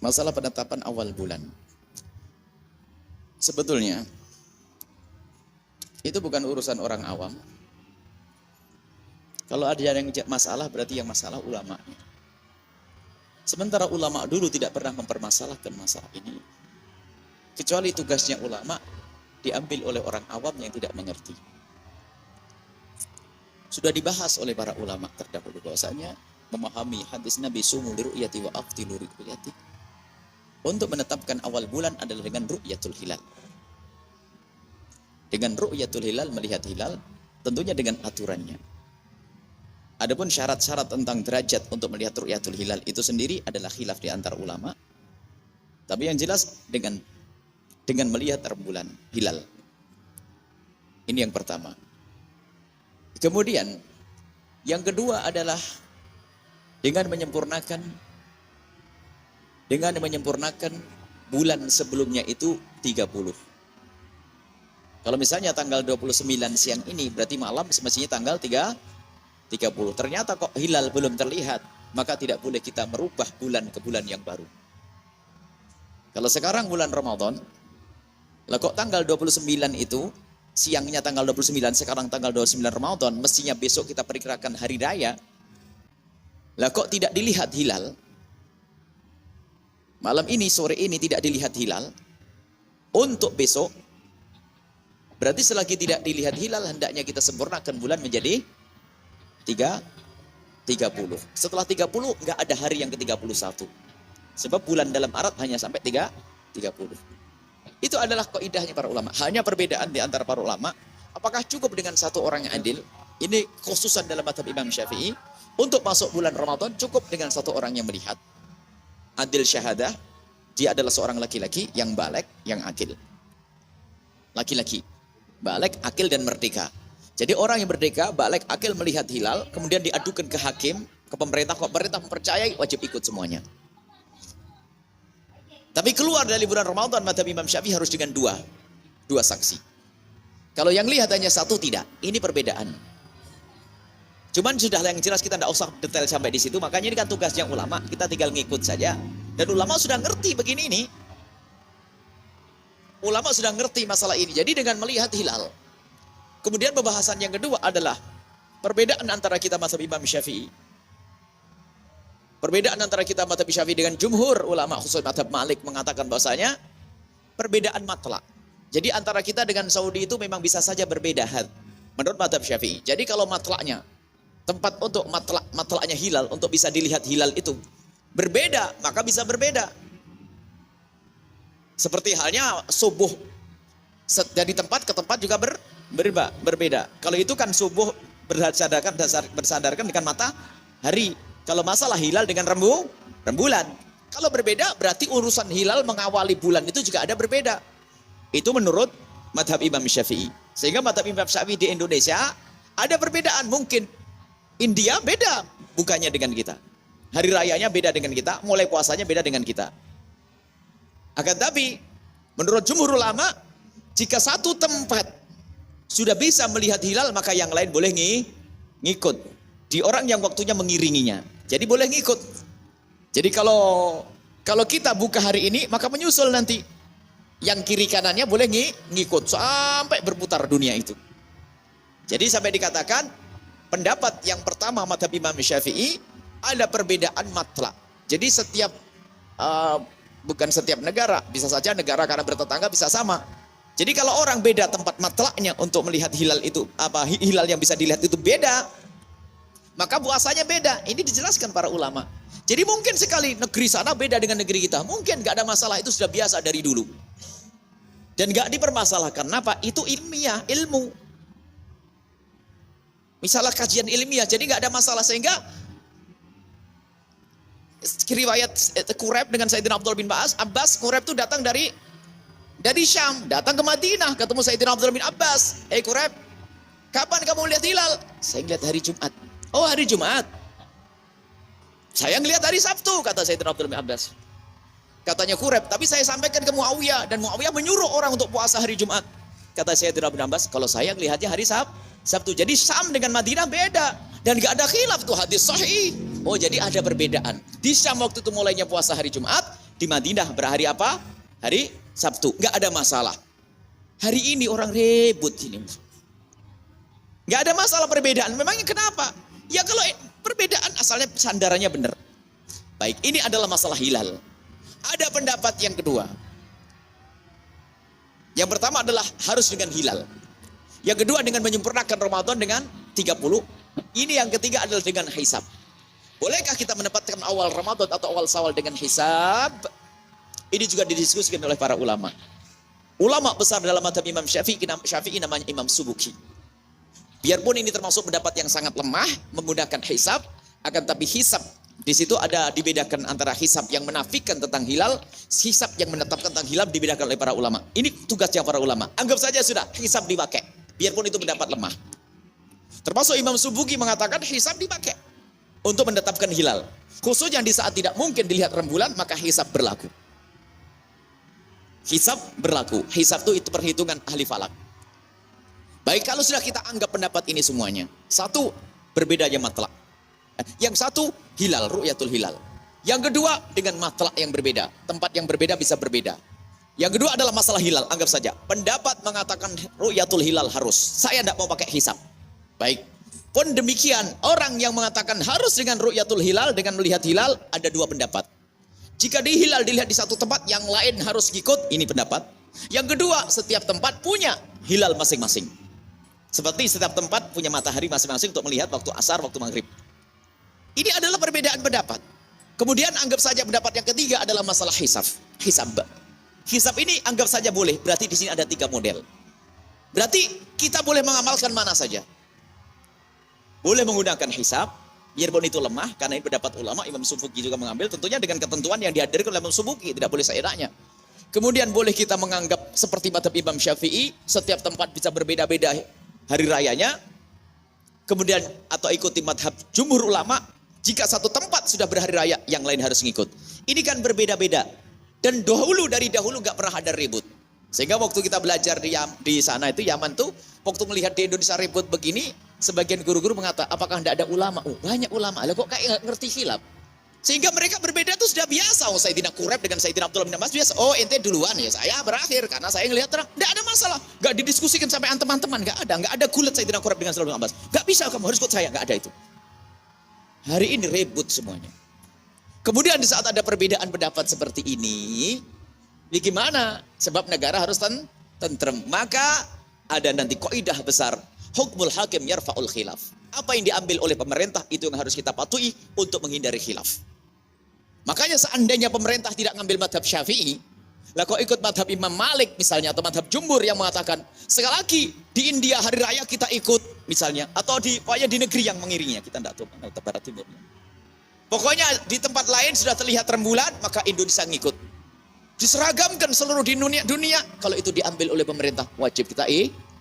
Masalah penetapan awal bulan. Sebetulnya itu bukan urusan orang awam. Kalau ada yang masalah berarti yang masalah ulama. Sementara ulama dulu tidak pernah mempermasalahkan masalah ini. Kecuali tugasnya ulama diambil oleh orang awam yang tidak mengerti. Sudah dibahas oleh para ulama terdahulu bahwasanya memahami hadis Nabi sumu liru'yati wa aftilu liru'yati. Untuk menetapkan awal bulan adalah dengan ru'yatul hilal. Dengan ru'yatul hilal, melihat hilal, tentunya dengan aturannya. Adapun syarat-syarat tentang derajat untuk melihat ru'yatul hilal itu sendiri adalah khilaf di antara ulama. Tapi yang jelas dengan melihat rembulan hilal. Ini yang pertama. Kemudian yang kedua adalah dengan menyempurnakan bulan sebelumnya itu 30. Kalau misalnya tanggal 29 siang ini berarti malam semestinya tanggal 30. Ternyata kok hilal belum terlihat, maka tidak boleh kita merubah bulan ke bulan yang baru. Kalau sekarang bulan Ramadan, lah kok tanggal 29 itu, siangnya tanggal 29, sekarang tanggal 29 Ramadan, mestinya besok kita perkirakan hari raya. Lah kok tidak dilihat hilal? Malam ini, sore ini tidak dilihat hilal. Untuk besok, berarti selagi tidak dilihat hilal, hendaknya kita sempurnakan bulan menjadi 30. Setelah 30, nggak ada hari yang ke-31. Sebab bulan dalam Arab hanya sampai 30. Itu adalah kaidahnya para ulama. Hanya perbedaan di antara para ulama, apakah cukup dengan satu orang yang adil? Ini khususan dalam mazhab Imam Syafi'i. Untuk masuk bulan Ramadan cukup dengan satu orang yang melihat. Adil syahadah, dia adalah seorang laki-laki yang baligh, yang akil. Laki-laki, baligh, akil dan merdeka. Jadi orang yang merdeka, baligh, akil melihat hilal, kemudian diadukan ke hakim, ke pemerintah, kok pemerintah mempercayai, wajib ikut semuanya. Tapi keluar dari bulan Ramadan, mazhab Imam Syafi'i harus dengan dua saksi. Kalau yang lihat hanya satu, tidak. Ini perbedaan. Cuman sudah yang jelas kita tidak usah detail sampai di situ. Makanya ini kan tugasnya ulama. Kita tinggal ngikut saja. Dan ulama sudah ngerti begini ini. Ulama sudah ngerti masalah ini. Jadi dengan melihat hilal. Kemudian pembahasan yang kedua adalah perbedaan antara kita mazhab Imam Syafi'i. Perbedaan antara kita mazhab Syafi'i dengan jumhur ulama khusus mazhab Malik mengatakan bahwasanya perbedaan matlak. Jadi antara kita dengan Saudi itu memang bisa saja berbeda menurut mazhab Syafi'i. Jadi kalau matlaknya, tempat untuk matlaknya hilal, untuk bisa dilihat hilal itu berbeda, maka bisa berbeda. Seperti halnya subuh dari tempat ke tempat juga berbeda. Kalau itu kan subuh bersandarkan dengan matahari. Kalau masalah hilal dengan rembulan. Kalau berbeda berarti urusan hilal mengawali bulan itu juga ada berbeda. Itu menurut mazhab Imam Syafi'i. Sehingga mazhab Imam Syafi'i di Indonesia ada perbedaan. Mungkin India beda bukannya dengan kita. Hari rayanya beda dengan kita, mulai puasanya beda dengan kita. Akan tapi menurut jumhur ulama, jika satu tempat sudah bisa melihat hilal, maka yang lain boleh ngikut. Di orang yang waktunya mengiringinya. Jadi boleh ngikut. Jadi kalau kita buka hari ini, maka menyusul nanti. Yang kiri kanannya boleh ngikut sampai berputar dunia itu. Jadi sampai dikatakan pendapat yang pertama mazhab Imam Syafi'i ada perbedaan matlak. Jadi bukan setiap negara, bisa saja negara karena bertetangga bisa sama. Jadi kalau orang beda tempat matlaknya untuk melihat hilal itu, hilal yang bisa dilihat itu beda, maka puasanya beda. Ini dijelaskan para ulama. Jadi mungkin sekali negeri sana beda dengan negeri kita. Mungkin gak ada masalah, itu sudah biasa dari dulu. Dan gak dipermasalahkan. Kenapa? Itu ilmiah, ilmu. Misalnya kajian ilmiah, jadi gak ada masalah. Sehingga riwayat Quraib dengan Sayyidina Abdullah bin Abbas, Quraib itu datang dari Syam, datang ke Madinah, ketemu Sayyidina Abdullah bin Abbas. Quraib, kapan kamu lihat hilal? Saya lihat hari Jumat. Oh, hari Jumat. Saya ngelihat hari Sabtu, kata Sayyidina Abdullah bin Abbas. Katanya Quraib, tapi saya sampaikan ke Muawiyah, dan Muawiyah menyuruh orang untuk puasa hari Jumat. Kata Sayyidina bin Abbas, kalau saya ngelihatnya hari Sabtu. Jadi Syam dengan Madinah beda. Dan gak ada khilaf tuh hadis sahih. Oh, jadi ada perbedaan. Di Syam waktu itu mulainya puasa hari Jumat, di Madinah berhari apa? Hari Sabtu. Nggak ada masalah. Hari ini orang ribut ini. Nggak ada masalah perbedaan. Memangnya kenapa? Ya kalau perbedaan asalnya sandarannya benar. Baik, ini adalah masalah hilal. Ada pendapat yang kedua. Yang pertama adalah harus dengan hilal. Yang kedua dengan menyempurnakan Ramadan dengan 30. Ini yang ketiga adalah dengan hisab. Bolehkah kita menempatkan awal Ramadan atau awal Syawal dengan hisab? Ini juga didiskusikan oleh para ulama. Ulama besar dalam mazhab Imam Syafi'i namanya Imam Subuki. Biarpun ini termasuk pendapat yang sangat lemah menggunakan hisab, akan tapi hisab di situ ada dibedakan antara hisab yang menafikan tentang hilal, hisab yang menetapkan tentang hilal dibedakan oleh para ulama. Ini tugasnya para ulama. Anggap saja sudah hisab dipakai, biarpun itu pendapat lemah. Termasuk Imam Subuki mengatakan hisab dipakai untuk menetapkan hilal. Khususnya di saat tidak mungkin dilihat rembulan, maka hisab berlaku. Hisab berlaku. Hisab itu perhitungan ahli falak. Baik, kalau sudah kita anggap pendapat ini semuanya. Satu, berbedanya matlak. Yang satu, hilal, ru'yatul hilal. Yang kedua, dengan matlak yang berbeda. Tempat yang berbeda bisa berbeda. Yang kedua adalah masalah hilal, anggap saja. Pendapat mengatakan ru'yatul hilal harus. Saya tidak mau pakai hisab. Baik. Pun demikian, orang yang mengatakan harus dengan ru'yatul hilal, dengan melihat hilal, ada dua pendapat. Jika di hilal dilihat di satu tempat, yang lain harus ngikut, ini pendapat. Yang kedua, setiap tempat punya hilal masing-masing. Seperti setiap tempat punya matahari masing-masing untuk melihat waktu asar, waktu maghrib. Ini adalah perbedaan pendapat. Kemudian anggap saja pendapat yang ketiga adalah masalah hisab. Hisab ini anggap saja boleh. Berarti di sini ada 3 model. Berarti kita boleh mengamalkan mana saja. Boleh menggunakan hisab, biarpun itu lemah, karena ini pendapat ulama. Imam Subuki juga mengambil, tentunya dengan ketentuan yang dihadirkan oleh Imam Subuki, tidak boleh seenaknya. Kemudian boleh kita menganggap seperti mazhab Imam Syafi'i, setiap tempat bisa berbeda-beda hari rayanya. Kemudian atau ikuti mazhab jumhur ulama, jika satu tempat sudah berhari raya, yang lain harus ngikut. Ini kan berbeda-beda. Dan dari dahulu nggak pernah ada ribut. Sehingga waktu kita belajar di sana itu, Yaman tuh, waktu melihat di Indonesia ribut begini, sebagian guru-guru mengatakan, apakah tidak ada ulama? Oh, banyak ulama. Lah kok kayak nggak ngerti khilaf? Sehingga mereka berbeda itu sudah biasa. Oh, Sayyidina Quraib dengan Sayyidina Abdullah bin Abbas biasa. Oh, ente duluan ya, saya berakhir karena saya ngelihat terang. Tidak ada masalah. Nggak didiskusikan sampai teman-teman. Nggak ada gulat Sayyidina Quraib dengan Abdullah bin Abbas. Nggak bisa, kamu harus ikut saya. Nggak ada itu. Hari ini ribut semuanya. Kemudian di saat ada perbedaan pendapat seperti ini, bagaimana? Sebab negara harus tentrem. Maka ada nanti kaidah besar, hukmul hakim yarfa'ul khilaf. Apa yang diambil oleh pemerintah itu yang harus kita patuhi untuk menghindari khilaf. Makanya seandainya pemerintah tidak ngambil madhab Syafi'i, lah kok ikut madhab Imam Malik misalnya, atau madhab jumhur yang mengatakan sekali lagi di India hari raya kita ikut misalnya, atau pokoknya di negeri yang mengiringinya, kita tidak tahu mana barat timurnya. Pokoknya di tempat lain sudah terlihat rembulan, maka Indonesia ngikut. Diseragamkan seluruh di dunia, kalau itu diambil oleh pemerintah wajib kita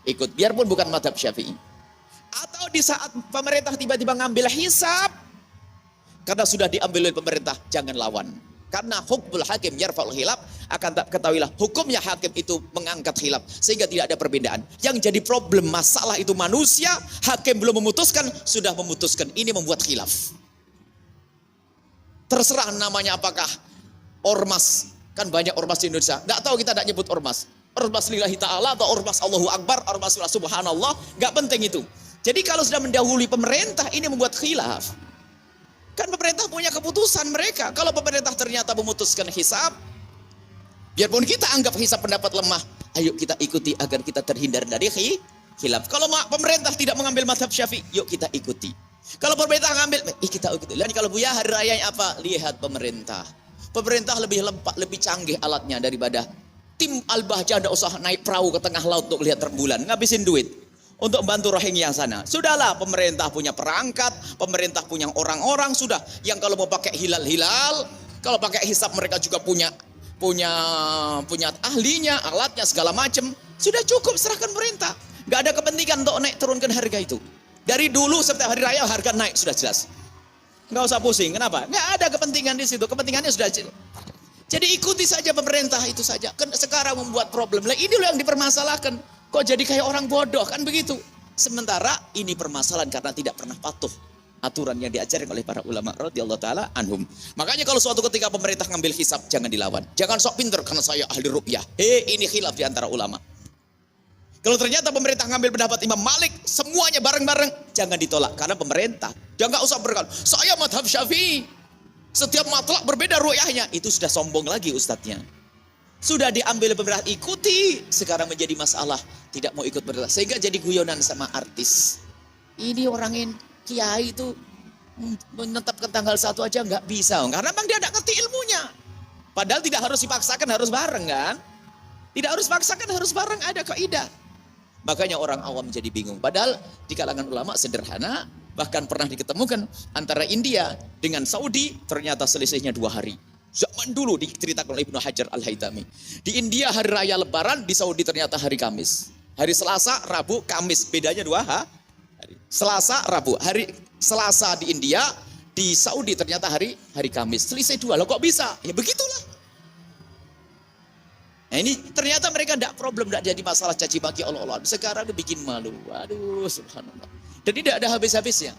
ikut, biarpun bukan madhab Syafi'i. Atau di saat pemerintah tiba-tiba ngambil hisab, karena sudah diambil oleh pemerintah, jangan lawan. Karena hukmul hakim yarfa'ul khilaf, akan tak ketahuilah hukumnya hakim itu mengangkat khilaf, sehingga tidak ada perbedaan. Yang jadi problem masalah itu manusia, hakim belum memutuskan, sudah memutuskan. Ini membuat khilaf. Terserah namanya apakah ormas, kan banyak ormas di Indonesia. Nggak tahu, kita tidak nyebut ormas. Ormas lillahi ta'ala atau ormas Allahu Akbar, ormas subhanallah, nggak penting itu. Jadi kalau sudah mendahului pemerintah, ini membuat khilaf. Kan pemerintah punya keputusan mereka. Kalau pemerintah ternyata memutuskan hisab, biarpun kita anggap hisab pendapat lemah, ayo kita ikuti agar kita terhindar dari khilaf. Kalau pemerintah tidak mengambil mazhab Syafi'i, yuk kita ikuti. Kalau pemerintah ngambil, kita ikuti. Dan kalau Buya hari rayanya apa? Lihat pemerintah. Pemerintah lebih lempak, lebih canggih alatnya daripada tim Al-Bahjah. Tidak usah naik perahu ke tengah laut untuk lihat rembulan, ngabisin duit untuk membantu Rohingya sana. Sudahlah, pemerintah punya perangkat, pemerintah punya orang-orang, sudah. Yang kalau mau pakai hilal-hilal, kalau pakai hisab mereka juga punya ahlinya, alatnya segala macam. Sudah cukup, serahkan pemerintah. Gak ada kepentingan untuk naik turunkan harga itu. Dari dulu setiap hari raya harga naik sudah jelas. Gak usah pusing, kenapa? Gak ada kepentingan di situ, kepentingannya sudah jelas. Jadi ikuti saja pemerintah itu saja. Sekarang membuat problem. Lah ini loh yang dipermasalahkan. Kok jadi kayak orang bodoh, kan begitu. Sementara ini permasalahan karena tidak pernah patuh aturan yang diajarkan oleh para ulama radhiyallahu taala anhum. Makanya kalau suatu ketika pemerintah ngambil hisab, jangan dilawan. Jangan sok pinter karena saya ahli ruqyah. Ini khilaf di antara ulama. Kalau ternyata pemerintah ngambil pendapat Imam Malik, semuanya bareng-bareng, jangan ditolak. Karena pemerintah, dia nggak usah berkata, saya madhab Syafi'i. Setiap matlak berbeda ru'yahnya. Itu sudah sombong lagi ustadznya. Sudah diambil pemerintah, ikuti. Sekarang menjadi masalah, tidak mau ikut pemerintah. Sehingga jadi guyonan sama artis. Ini orang kiai itu menetapkan tanggal 1 aja nggak bisa. Karena memang dia tidak ngerti ilmunya. Padahal tidak harus dipaksakan, harus bareng kan. Tidak harus paksakan, harus bareng, ada kaidah. Makanya orang awam menjadi bingung. Padahal di kalangan ulama sederhana, bahkan pernah diketemukan antara India dengan Saudi, ternyata selisihnya 2 hari. Zaman dulu diceritakan oleh Ibnu Hajar Al-Haytami. Di India hari raya lebaran, di Saudi ternyata hari Kamis. Hari Selasa, Rabu, Kamis. Bedanya 2 hari. Selasa, Rabu. Hari Selasa di India, di Saudi ternyata hari Kamis. Selisih 2. Loh kok bisa? Ya begitulah. Nah ini ternyata mereka tidak problem, tidak jadi masalah caci maki Allah. Sekarang dibikin malu. Aduh subhanallah. Dan tidak ada habis-habisnya.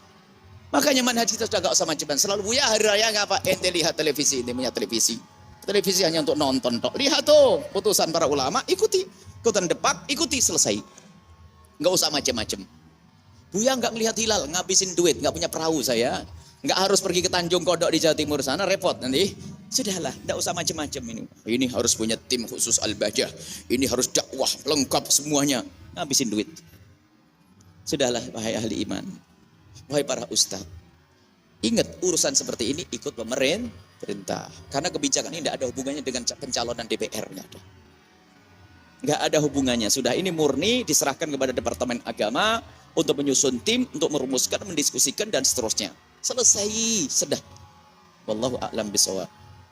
Makanya manhaj kita sudah gak usah macam-macam. Selalu Buya hari raya ngapa? Ente lihat televisi, ente punya televisi. Televisi hanya untuk nonton tok. Lihat tuh putusan para ulama, ikuti. Ikutan depak, ikuti, selesai. Gak usah macam-macam. Buya gak melihat hilal, ngabisin duit, gak punya perahu saya. Gak harus pergi ke Tanjung Kodok di Jawa Timur sana, repot nanti. Sudahlah, tidak usah macam-macam ini. Ini harus punya tim khusus Al-Bajah. Ini harus dakwah lengkap semuanya. Ngabisin duit. Sudahlah, wahai ahli iman. Wahai para ustaz. Ingat, urusan seperti ini ikut pemerintah. Karena kebijakan ini tidak ada hubungannya dengan pencalonan DPR. Nggak ada hubungannya. Sudah ini murni diserahkan kepada Departemen Agama untuk menyusun tim, untuk merumuskan, mendiskusikan, dan seterusnya. Selesai. Sudah. Wallahu a'lam bishawab.